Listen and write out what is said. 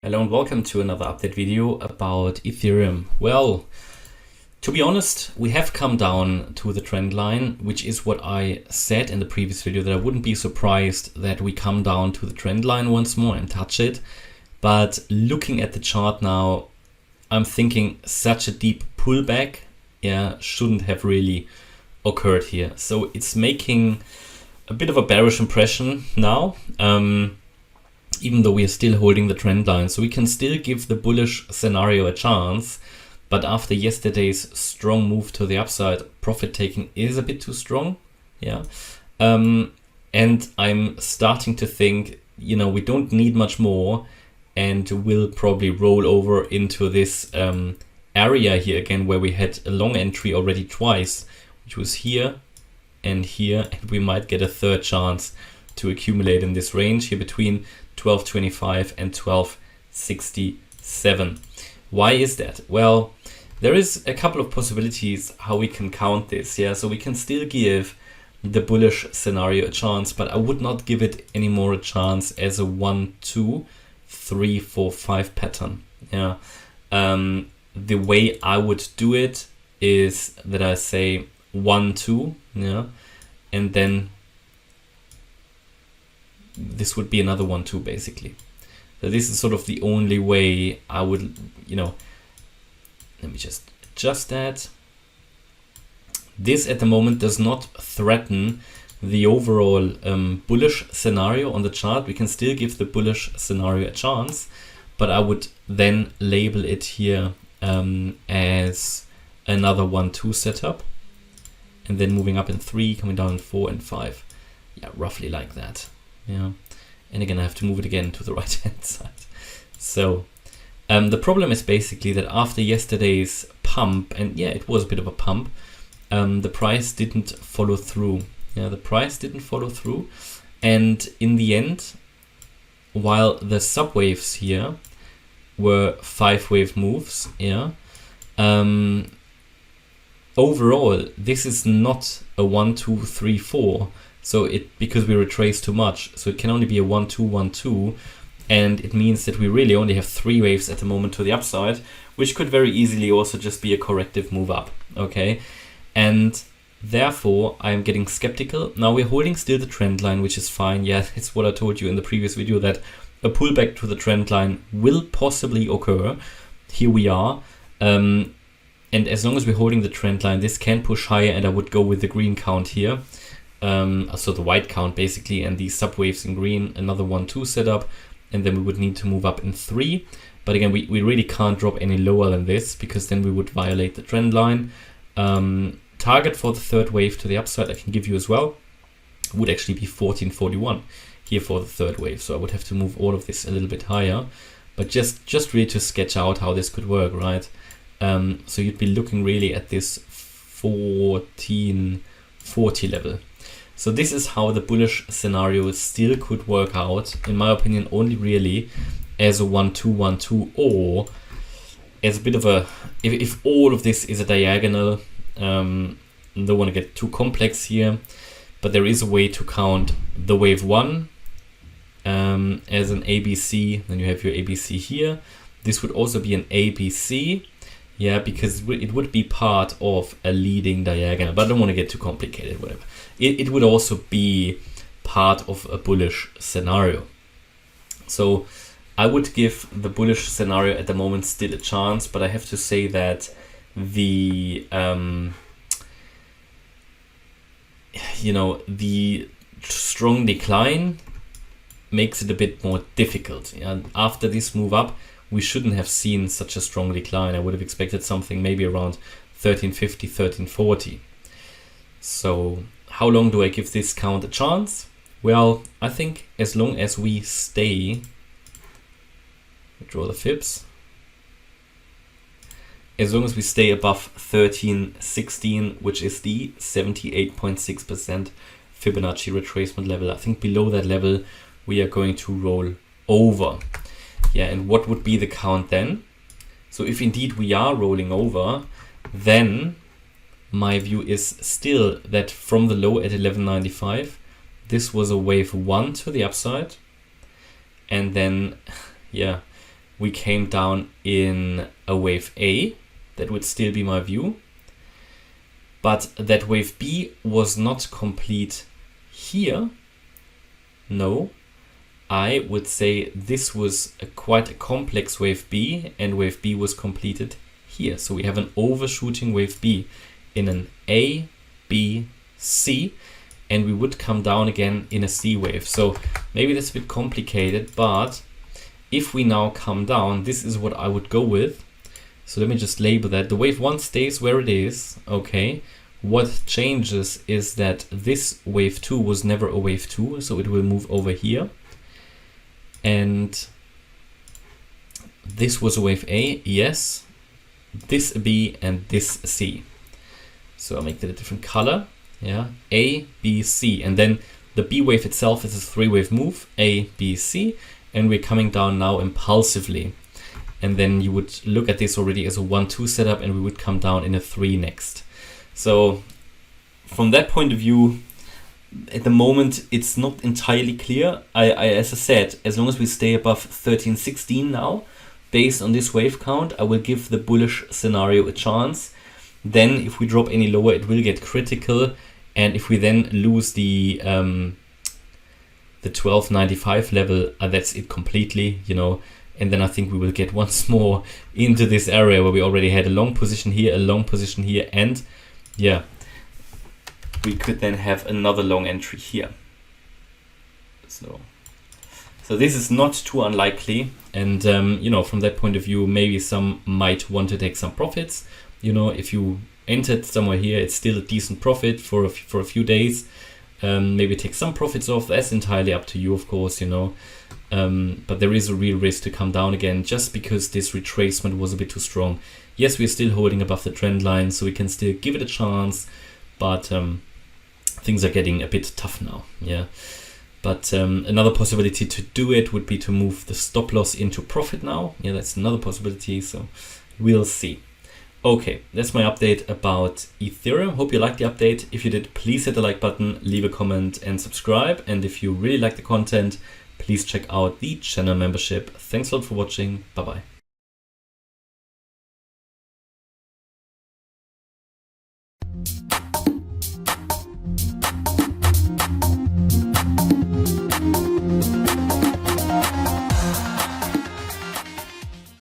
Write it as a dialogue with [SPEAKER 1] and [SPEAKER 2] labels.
[SPEAKER 1] Hello and welcome to another update video about Ethereum. Well, to be honest, we have come down to the trend line, which is what I said in the previous video, that I wouldn't be surprised that we come down to the trend line once more and touch it. But looking at the chart now, I'm thinking such a deep pullback, shouldn't have really occurred here. So it's making a bit of a bearish impression now. Even though we are still holding the trend line. So we can still give the bullish scenario a chance, but after yesterday's strong move to the upside, profit taking is a bit too strong. And I'm starting to think, we don't need much more, and we'll probably roll over into this area here again, where we had a long entry already twice, which was here, and we might get a third chance to accumulate in this range here between 12.25 and 12.67. Why is that? Well, there is a couple of possibilities how we can count this. So we can still give the bullish scenario a chance, but I would not give it any more a chance as a 1, 2, 3, 4, 5 pattern. The way I would do it is that I say 1, 2, and then this would be another 1, 2 basically. So this is sort of the only way I would, let me just adjust that. This at the moment does not threaten the overall bullish scenario on the chart. We can still give the bullish scenario a chance, but I would then label it here as another 1, 2 setup, and then moving up in 3, coming down in 4 and 5. Roughly like that. And again, I have to move it again to the right hand side. So the problem is basically that after yesterday's pump, and it was a bit of a pump, the price didn't follow through. The price didn't follow through, and in the end, while the subwaves here were 5-wave moves, overall this is not a 1, 2, 3, 4. So because we retrace too much, so it can only be a 1, 2, 1, 2, and it means that we really only have 3 waves at the moment to the upside, which could very easily also just be a corrective move up, okay? And therefore, I'm getting skeptical. Now we're holding still the trend line, which is fine. It's what I told you in the previous video, that a pullback to the trend line will possibly occur. Here we are. And as long as we're holding the trend line, this can push higher, and I would go with the green count here. So the white count basically, and these subwaves in green, another 1, 2 setup, and then we would need to move up in 3. But again, we really can't drop any lower than this, because then we would violate the trend line. Target for the third wave to the upside I can give you as well would actually be 14.41 here for the third wave. So I would have to move all of this a little bit higher, but just really to sketch out how this could work, right? So you'd be looking really at this 14.40 level. So this is how the bullish scenario still could work out, in my opinion, only really as a 1, 2, 1, 2, or as a bit of a, if all of this is a diagonal. Don't want to get too complex here, but there is a way to count the wave 1 as an ABC. Then you have your ABC here. This would also be an ABC, because it would be part of a leading diagonal, but I don't want to get too complicated, whatever. It would also be part of a bullish scenario. So I would give the bullish scenario at the moment still a chance, but I have to say that the the strong decline makes it a bit more difficult. After this move up, we shouldn't have seen such a strong decline. I would have expected something maybe around 13.50, 13.40. So how long do I give this count a chance? Well, I think as long as we stay, draw the fibs, as long as we stay above 13.16, which is the 78.6% Fibonacci retracement level, I think below that level we are going to roll over. And what would be the count then? So if indeed we are rolling over, then my view is still that from the low at 11.95, this was a wave 1 to the upside, and then we came down in a wave A. That would still be my view. But that wave B was not complete here. No, I would say this was quite a complex wave B, and wave B was completed here. So we have an overshooting wave B in an A, B, C, and we would come down again in a C wave. So maybe that's a bit complicated, but if we now come down, this is what I would go with. So let me just label that. The wave 1 stays where it is, okay. What changes is that this wave 2 was never a wave 2, so it will move over here. And this was a wave A, yes. This B and this C. So I'll make that a different color. Yeah, A, B, C. And then the B wave itself is a 3-wave move, A, B, C. And we're coming down now impulsively. And then you would look at this already as a 1-2 setup, and we would come down in a 3 next. So from that point of view, at the moment, it's not entirely clear. As I said, as long as we stay above 1316 now, based on this wave count, I will give the bullish scenario a chance. Then if we drop any lower, it will get critical. And if we then lose the 1295 level, that's it completely, you know. And then I think we will get once more into this area where we already had a long position here, a long position here, and yeah, we could then have another long entry here. So this is not too unlikely. And you know, from that point of view, maybe some might want to take some profits. You know, if you entered somewhere here, it's still a decent profit for a few days. Maybe take some profits off. That's entirely up to you, of course, you know. But there is a real risk to come down again just because this retracement was a bit too strong. Yes, we're still holding above the trend line, so we can still give it a chance, but things are getting a bit tough now. Yeah, but another possibility to do it would be to move the stop loss into profit now. Yeah, that's another possibility, so we'll see. Okay, that's my update about Ethereum. Hope you liked the update. If you did, please hit the like button, leave a comment and subscribe. And if you really like the content, please check out the channel membership. Thanks a lot for watching. Bye bye.